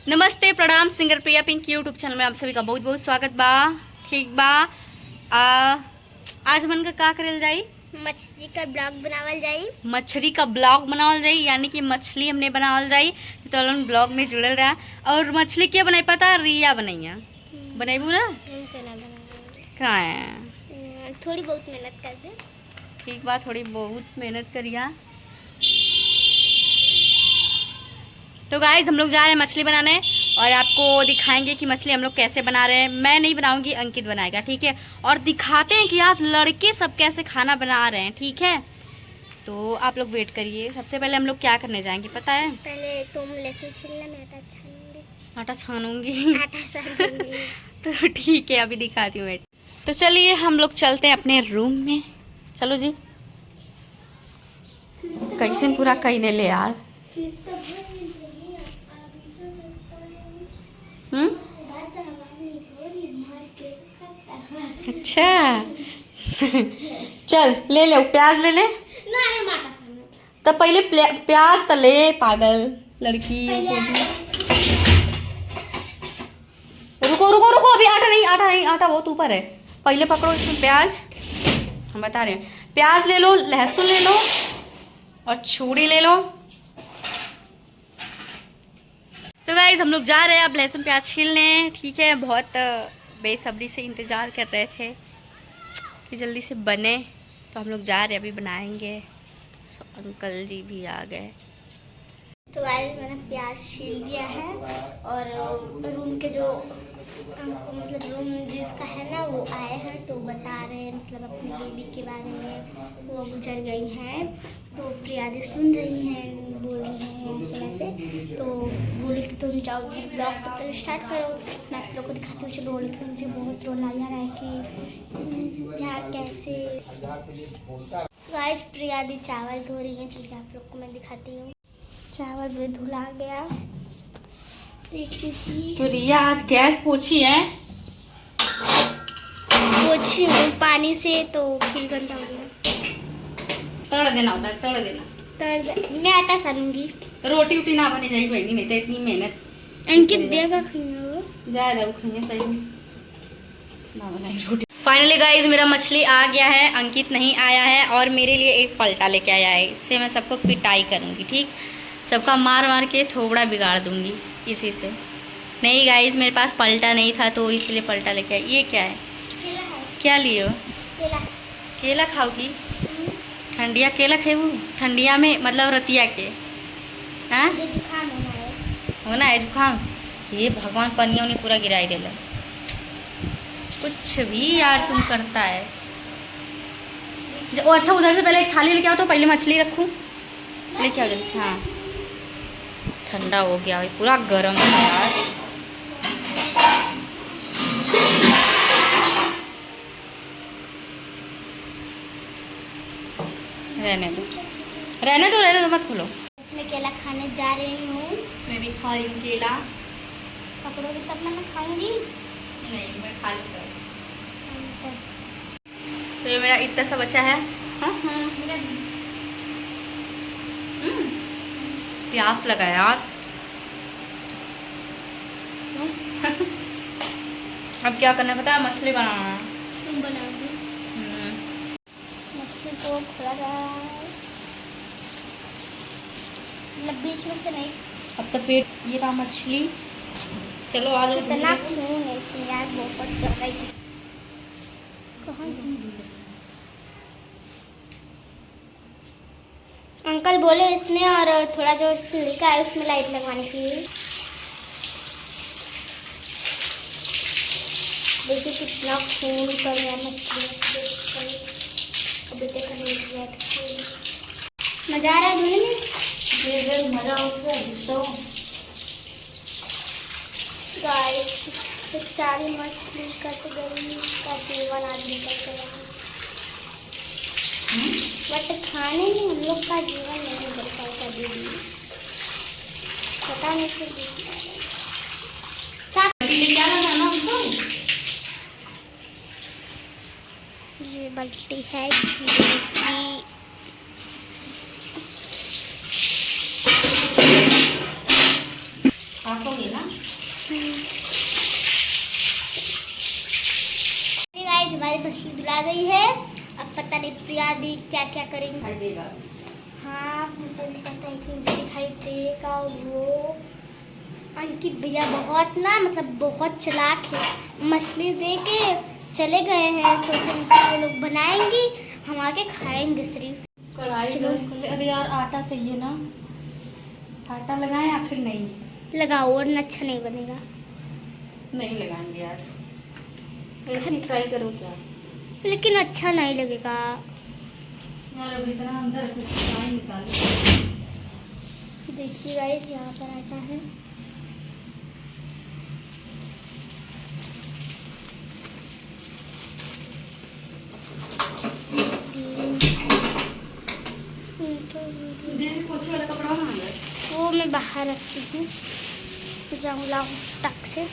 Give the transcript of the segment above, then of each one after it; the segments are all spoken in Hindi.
नमस्ते प्रणाम सिंगर प्रिया पिंक यूट्यूब चैनल में आप सभी का बहुत बहुत स्वागत बा। ठीक बा। आज मन का करल जाई मछली का ब्लॉग बनावल जाई। मछली का ब्लॉग बनावल जाई, यानी कि मछली हमने बनावल जाई तो ब्लॉग में जुड़ल रहा। और मछली क्या बनाई पता? रिया बनैया बनाईबू ना कहाँ है? थोड़ी बहुत मेहनत कर दे। ठीक बा, थोड़ी बहुत मेहनत करिया। तो गाइज हम लोग जा रहे हैं मछली बनाने और आपको दिखाएंगे कि मछली हम लोग कैसे बना रहे हैं। मैं नहीं बनाऊंगी, अंकित बनाएगा, ठीक है। और दिखाते हैं कि आज लड़के सब कैसे खाना बना रहे हैं, ठीक है। तो आप लोग वेट करिए। सबसे पहले हम लोग क्या करने जाएंगे पता है? पहले तुम लहसुन छीलना, मैं आटा छानूंगी। आटा छानूंगी? आटा छानूंगी। तो ठीक है, अभी दिखाती हूँ। वेट। तो चलिए हम लोग चलते हैं अपने रूम में। चलो जी। कैसे पूरा कही दे ले यार। अच्छा चल ले ले, प्याज ले ले। तो पहले प्याज तो ले, पागल लड़की। रुको रुको रुको, अभी आटा नहीं, आटा नहीं, आटा बहुत ऊपर है। पहले पकड़ो इसमें प्याज। हम बता रहे हैं, प्याज ले लो, लहसुन ले लो और छुरी ले लो। तो गाइस हम लोग जा रहे हैं अब लहसुन प्याज छीलने, ठीक है। बहुत बेसब्री से इंतज़ार कर रहे थे कि जल्दी से बने, तो हम लोग जा रहे हैं, अभी बनाएंगे। सो अंकल जी भी आ गए। तो गाइस मैंने प्याज छील दिया है और रूम के जो मतलब रूम जिसका है ना वो आए हैं, तो बता रहे हैं मतलब अपनी बेबी के बारे में। वो गुजर गई हैं, तो प्रियादी सुन रही हैं, बोल रही हैं ऐसे ऐसे। तो बोली कि तुम जाओ ब्लॉग स्टार्ट करो, मैं आप लोग को दिखाती हूँ। चलो बोले कि मुझे बहुत रोना आ रहा है कि यार कैसे। गाइस प्रियादी चावल धो रही हैं, चलिए आप लोग को मैं दिखाती हूँ। चावल भी धुला गया। तो रिया आज गैस पोछी है, पोछी हूँ पानी से, तो फिर गंदा हो गया। तड़ देना होता है, तड़ देना। मैं आटा सानूंगी। रोटी उटी ना बनी जाएगी बहनी, नहीं तो इतनी मेहनत। अंकित देगा खाना ज्यादा खाइए सही में ना बनाई रोटी। फाइनली गाइज मेरा मछली आ गया है, अंकित नहीं आया है और मेरे लिए एक पलटा लेके आया है। इससे मैं सबको पिटाई करूँगी, ठीक। सबका मार मार के थोबड़ा बिगाड़ दूंगी इसी से। नहीं गाइज मेरे पास पलटा नहीं था तो इसलिए पलटा लेके आया। ये क्या है? क्या लियो? केला खाओगी? ठंडिया केला खेबू? ठंडिया में मतलब रतिया के? हाँ होना है जुकाम। ये भगवान पनिया उन्हें पूरा गिराई देला। कुछ भी यार तुम करता है। अच्छा उधर से पहले एक थाली लेके आओ, तो पहले मछली रखूँ, लेके आओ जल्दी से। हाँ ठंडा हो गया है, पूरा गर्म है यार। रहने दो रहने दो रहने दो, मत खोलो। इसमें केला खाने जा रही हूँ। मैं भी खा रही हूँ केला। पकड़ोगी तब ना मैं खाऊंगी। नहीं मैं खा लेता हूँ। तो ये मेरा इतना सा बचा है। हाँ प्यास लगा यार। अब क्या करना पता है? मछली बनाना है। तुम बनाओगी? मछली को खोला जा रहा है, मतलब बीच में से नहीं। अब तो पेट ये रहा मछली। चलो आ जाओ। इतना खून है इसमें यार, बहुत चल रही है। कहाँ से? अंकल बोले इसमें और थोड़ा जो सीढ़ी का है उसमें लाइट लगवाने के लिए। देखिए कितना खून पड़ रहा है मछली। मजा आ रहा है धोने में। मजा गाइस सारी मछली कट गई का जीवन आदमी का चला, बट खाने में हम लोग का जीवन नहीं बच पाएगा दीदी, पता नहीं फिर क्या बनाना उसको। ये बाल्टी है आप हो गए ना। गाइस हमारी मछली धुला गई है। अब पता नहीं प्रिया दी क्या क्या करेंगे। हाँ मुझे नहीं पता है कि मुझे दिखाई देगा। वो अंकित भैया बहुत ना मतलब बहुत चालाक है। मछली दे के चले गए हैं, सोचे वो लोग बनाएंगे, हम आके खाएंगे सिर्फ। कढ़ाई गरम कर ले। अरे यार आटा चाहिए ना, आटा लगाएं या फिर नहीं? लगाओ वरना अच्छा नहीं बनेगा। नहीं लगाएंगे आज, ऐसे ही ट्राई करो क्या। लेकिन अच्छा नहीं लगेगा यार अभी इतना अंदर कुछ टाइम निकाल। देखिए गाइस यहाँ पर आटा है। वाला कपड़ा वो मैं बाहर रखती हूँ, जाऊँ लाऊँ टक से।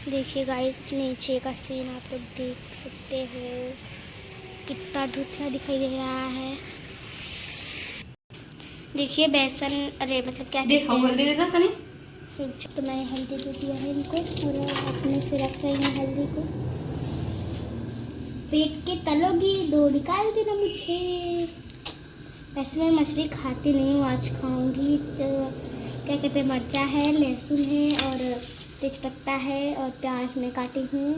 देखिए गाइस नीचे का सीन आप लोग देख सकते हो, कितना धुंधला दिखाई दे रहा है। देखिए बेसन, अरे मतलब क्या देखो हल्दी देखा कने। तो मैंने हल्दी दे दिया है इनको और अपने से रख रही हूँ हल्दी को। पेट के तलोगी दो निकाल देना मुझे। वैसे मैं मछली खाती नहीं हूँ, आज खाऊंगी। तो क्या कहते हैं, मिर्चा है, लहसुन है और तेजपत्ता है और प्याज मैं काटी हूँ।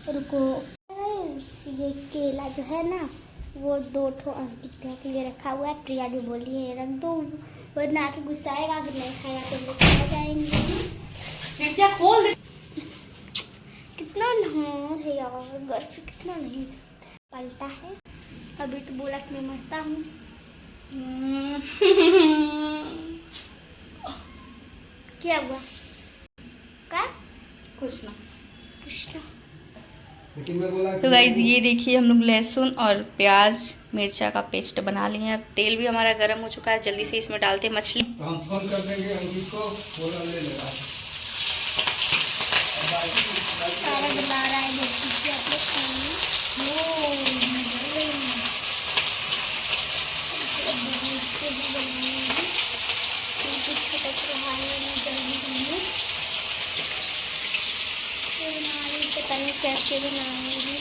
रुको, ये केला जो है ना वो 2 ठो अंकित के लिए रखा हुआ है। प्रिया जी बोली है रख दो, वरना आके गुस्साएगा अगर नहीं खाया तो लोग खा जाएंगे। क्या खोल दे। कितना नहार है यार, गर्मी कितना नहीं पलटा है। अभी तो बोला कि मैं मरता हूँ। क्या हुआ? क्या? कुछ ना। तो गाइज ये देखिए हम लोग लहसुन और प्याज मिर्चा का पेस्ट बना लिए हैं। अब तेल भी हमारा गर्म हो चुका है, जल्दी से इसमें डालते हैं मछली। तो हम फोन कर देंगे अंकित को, बोला ले लेगा। सारा बना रहा है, देखिए आप लोग खाएंगे। पता नहीं कैसे बनाऊंगी।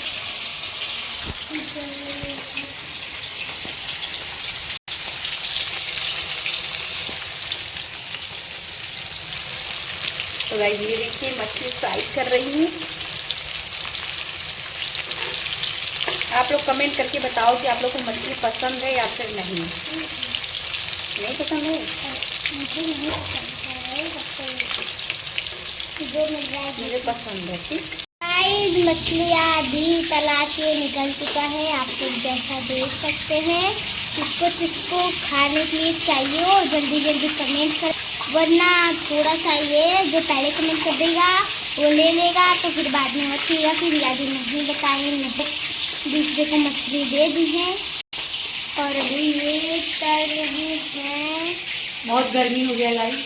तो गाइस ये देखिए मछली फ्राई कर रही हूँ। आप लोग कमेंट करके बताओ कि आप लोग को मछली पसंद है या फिर नहीं। नहीं पसंद है? मुझे नहीं पसंद है, जो मिल रहा है मुझे पसंद है। ठीक मछलियाँ भी तला के निकल चुका है, आप लोग जैसा देख सकते हैं। जिसको खाने के लिए चाहिए और जल्दी जल्दी कमेंट कर, वरना थोड़ा सा ये जो पहले कमेंट कर देगा वो ले लेगा, तो फिर बाद में होतीगा कि रियाजी नहीं बताएंगे, नहीं दूसरे को मछली दे दी है। और अभी ये तल रही है। बहुत गर्मी हो गया गाइस,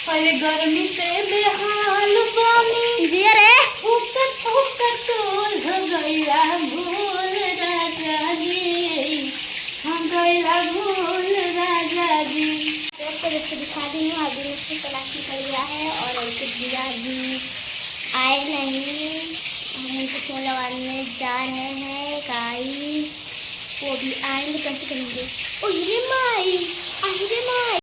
पहले गर्मी से बेहाल बानी जी अरे फूकर फूकर चोल गईला भूल राजा जी, हम गईला भूल राजा जी। तो जैसे दिखा दी हूँ, अभी मछली तलाश कर लिया है और कुछ दिया भी आए नहीं, हम उनको फोन लगाने जा रहे हैं गाइस, वो भी आएंगे। कैसे करेंगे? ओ ये माई, अरे माई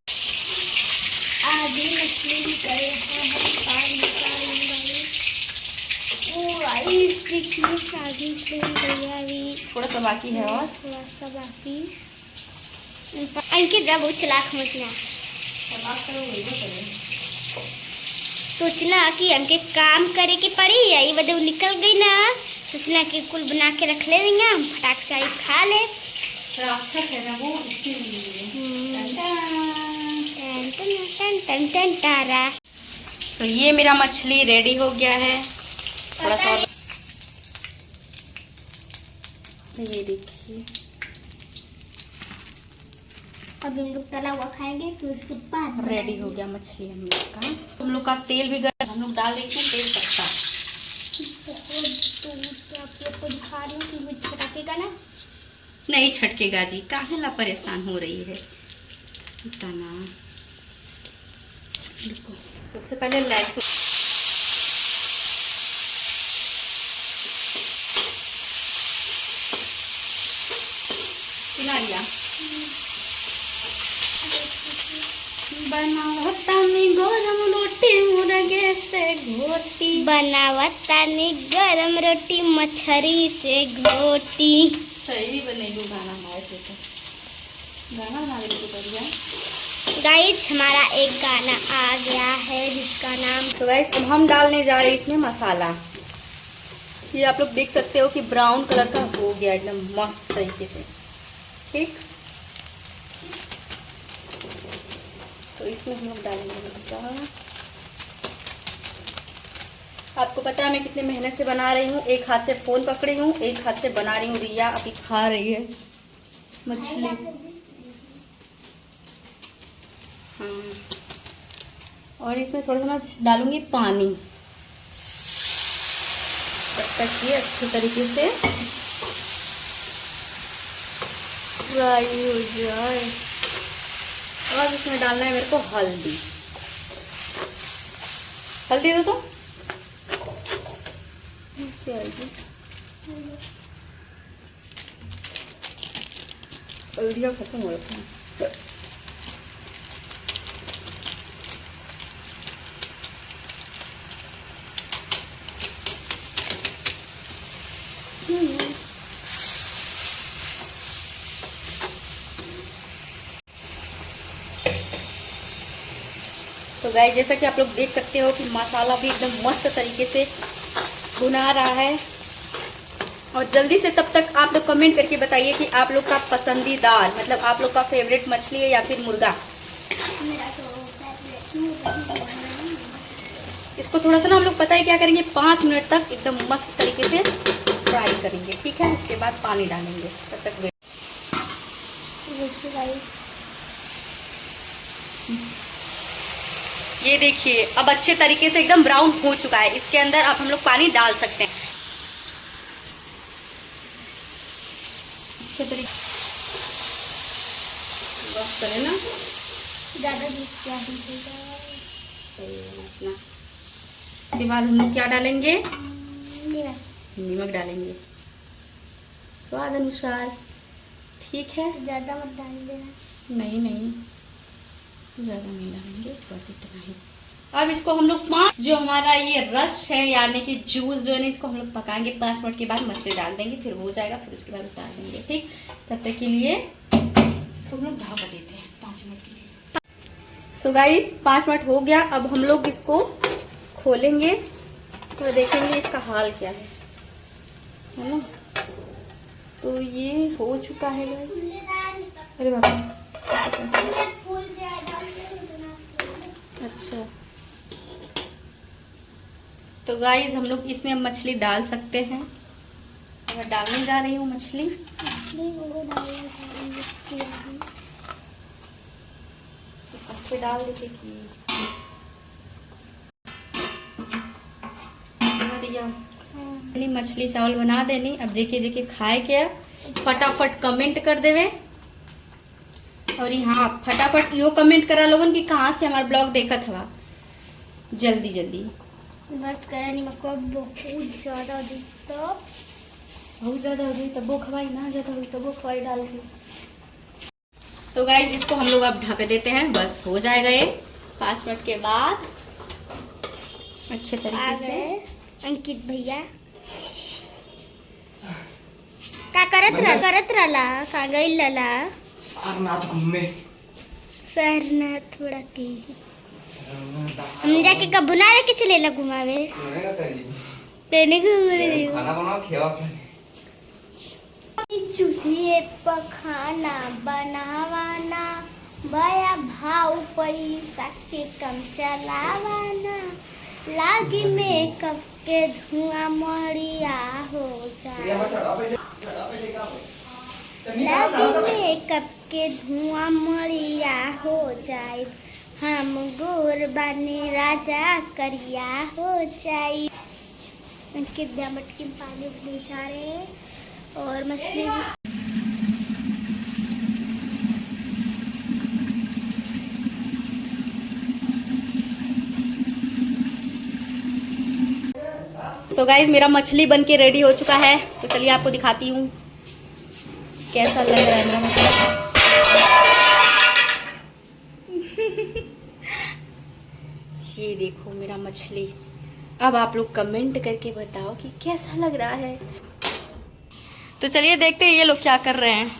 आधी मछली निकल रहा है, ओ गाइस देखिए शादी से गया अभी, थोड़ा सा बाकी है और थोड़ा सा बाकी। अंकित बहुत चलाक मछलियाँ सोचना कि हमके काम करे के पड़ी, यही वजह निकल गई ना, सोचना कि कुल बना के रख ले देंगे, हम फटाक से आई खा ले। अच्छा है ना वो, इसीलिए टन टन तारा। तो ये मेरा मछली रेडी हो गया है। थोड़ा सा और, ये देखिए अब हम लोग तला हुआ खाएंगे, फिर उसके बाद रेडी हो गया मछली हम लोग का। हम लोग का तेल भी गर्म, हम लोग डाल रहे हैं तेज पत्ता। बहुत दूर से आप लोग को दिखा रही हूँ कि छटकेगा ना, नहीं छटकेगा जी, काहे ला परेशान हो रही है। इतना रुको, सबसे पहले लहसुन पिला दिया। बनावतानी गरम रोटी मुर्गे से घोटी, बनावतानी गरम रोटी मछरी से घोटी। सही बनेलू गाना हमारे से तो गाना हमारे को बढ़िया। गाइस हमारा एक गाना आ गया है जिसका नाम। तो गाइस अब हम डालने जा रहे हैं इसमें मसाला। ये आप लोग देख सकते हो कि ब्राउन कलर का हो गया एकदम मस्त तरीके से। ठीक, तो इसमें हम लोग डालेंगे मसाला। आपको पता है मैं कितने मेहनत से बना रही हूँ। एक हाथ से फ़ोन पकड़ी हूँ, एक हाथ से बना रही हूँ। रिया अभी खा रही है मछली। हाँ, और इसमें थोड़ा सा मैं डालूंगी पानी, तब तक ये अच्छे तरीके से फ्राई हो जाए। और इसमें डालना है मेरे को हल्दी। हल्दी दो तो क्या आएगी, हल्दी का खत्म हो रखा है। तो गाइस जैसा कि आप लोग देख सकते हो कि मसाला भी एकदम मस्त तरीके से भुना रहा है। और जल्दी से तब तक आप लोग कमेंट करके बताइए कि आप लोग का पसंदीदार मतलब आप लोग का फेवरेट मछली है या फिर मुर्गा। इसको थोड़ा सा ना हम लोग पता है क्या करेंगे, 5 मिनट तक एकदम मस्त तरीके से फ्राई करेंगे। ठीक है, उसके बाद पानी डालेंगे। तब तक ये देखिए अब अच्छे तरीके से एकदम ब्राउन हो चुका है। इसके अंदर अब हम लोग पानी डाल सकते हैं अच्छे तरीके बस करें ना, ज़्यादा दूध क्या दीजिएगा। इसके बाद हम लोग क्या डालेंगे, नमक। नमक डालेंगे स्वाद अनुसार। ठीक है, ज़्यादा मत डाल देना। नहीं नहीं ज़्यादा नहीं डालेंगे, बस इतना ही। अब इसको हम लोग जो हमारा ये रस है यानी कि जूस जो है ना, इसको हम लोग पकाएंगे। 5 मिनट के बाद मछली डाल देंगे, फिर हो जाएगा, फिर उसके बाद उतार देंगे। ठीक, तब तक के लिए इसको हम लोग ढका देते हैं 5 मिनट के लिए। सो गाइस 5 मिनट हो गया। अब हम लोग इसको खोलेंगे और देखेंगे इसका हाल क्या है ना। तो ये हो चुका है गाइस। अरे बाबा, अच्छा तो गाइस हम लोग इसमें मछली डाल सकते हैं। मैं डालने जा रही हूँ मछली। अच्छे डाल देते कि मछली चावल बना देनी। अब जेके जेके खाए के फटाफट कमेंट कर देवे। और यहाँ फटाफट यो कमेंट करा लोगन कि कहाँ से हमारा ब्लॉग देखत हवा। जल्दी जल्दी बस करा नहीं मको बहुत ज़्यादा बहुत ज़्यादा हो गई तब वो खवाई, ना ज़्यादा हुई तब वो खवाई डाल दी। तो गाइस इसको हम लोग अब ढक देते हैं, बस हो जाएगा ये 5 मिनट के बाद अच्छे तरीके से। अंकित भैया का करत रहला का गई लला सारनाथ घूमने। सारनाथ थोड़ा की हम जाके कब बुला के चलेला घुमावे तेने के खाना बनाओ खिलाओ। चूल्हे पर खाना बनावाना बया भाव पैसा के कम चलावाना लागी मेकअप के धुआं मरिया हो जाए। लागी मेकअप के धुआं मरिया हो जाए। हम गोर बानी राजा करिया हो जाए। उनके मटकी में पानी भिजा रहे हैं और मछली सो गाइज मेरा मछली बन के रेडी हो चुका है, तो चलिए आपको दिखाती हूँ कैसा लग रहा है मेरा मछली। ये देखो मेरा मछली। अब आप लोग कमेंट करके बताओ कि कैसा लग रहा है। तो चलिए देखते हैं ये लोग क्या कर रहे हैं।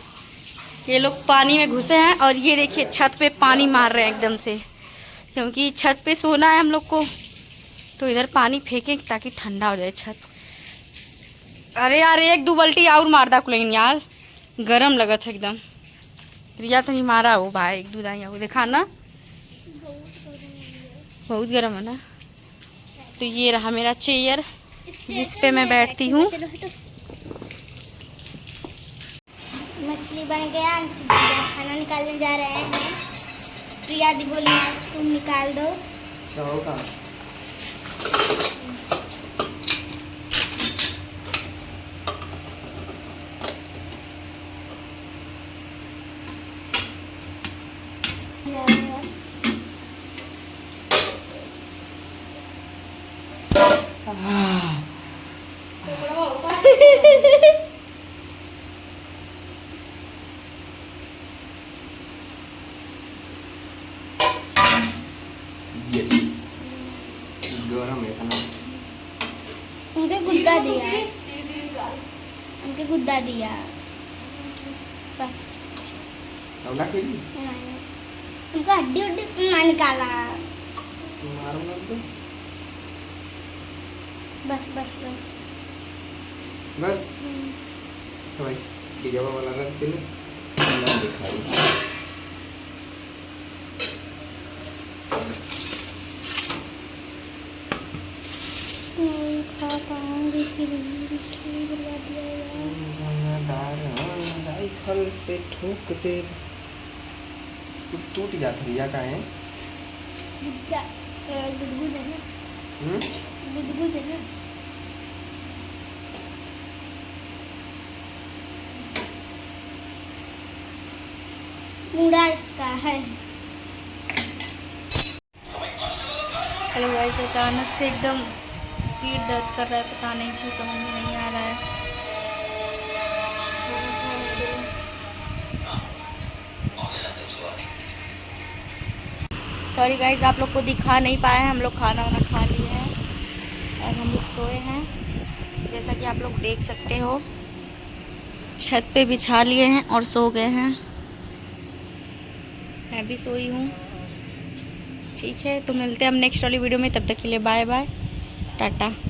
ये लोग पानी में घुसे हैं और ये देखिए छत पे पानी मार रहे हैं एकदम से, क्योंकि छत पे सोना है हम लोग को, तो इधर पानी फेंकें ताकि ठंडा हो जाए छत। अरे यार एक दो बाल्टी और मार दा लेकिन यार गरम लगा था एकदम। रिया तो नहीं मारा हो भाई, एक दो दाई वो देखा ना, बहुत गर्म है ना। तो ये रहा मेरा चेयर जिस पे मैं बैठती हूँ। मछली बन गया, खाना निकालने जा रहे हैं। प्रिया दी बोली आज तुम निकाल दो। क्या होगा? गरम है ना। उनके गुद्दा दिया, उनके गुद्दा दिया बस। ना खेली उनका हड्डी उड्डी ना निकाला, मारूंगा तो बस बस बस बस। तो भाई डिजाबा वाला रख दे ना, दिखाई खा पाऊंगी कि नहीं, इसलिए बुला दिया यार। राइफल से ठोक दे। कुछ टूट जाता रिया का है। गुदगुद है ना, गुदगुद है ना। मुड़ा इसका है। हेलो गाइस, अचानक से एकदम पीठ दर्द कर रहा है, पता नहीं क्यों, समझ में नहीं आ रहा है। सॉरी गाइस, आप लोग को दिखा नहीं पाए हैं। हम लोग खाना वाना खा लिए हैं और हम लोग सोए हैं, जैसा कि आप लोग देख सकते हो। छत पे बिछा लिए हैं और सो गए हैं। मैं भी सोई हूँ। ठीक है, तो मिलते हैं हम नेक्स्ट वाली वीडियो में। तब तक के लिए बाय बाय, टाटा।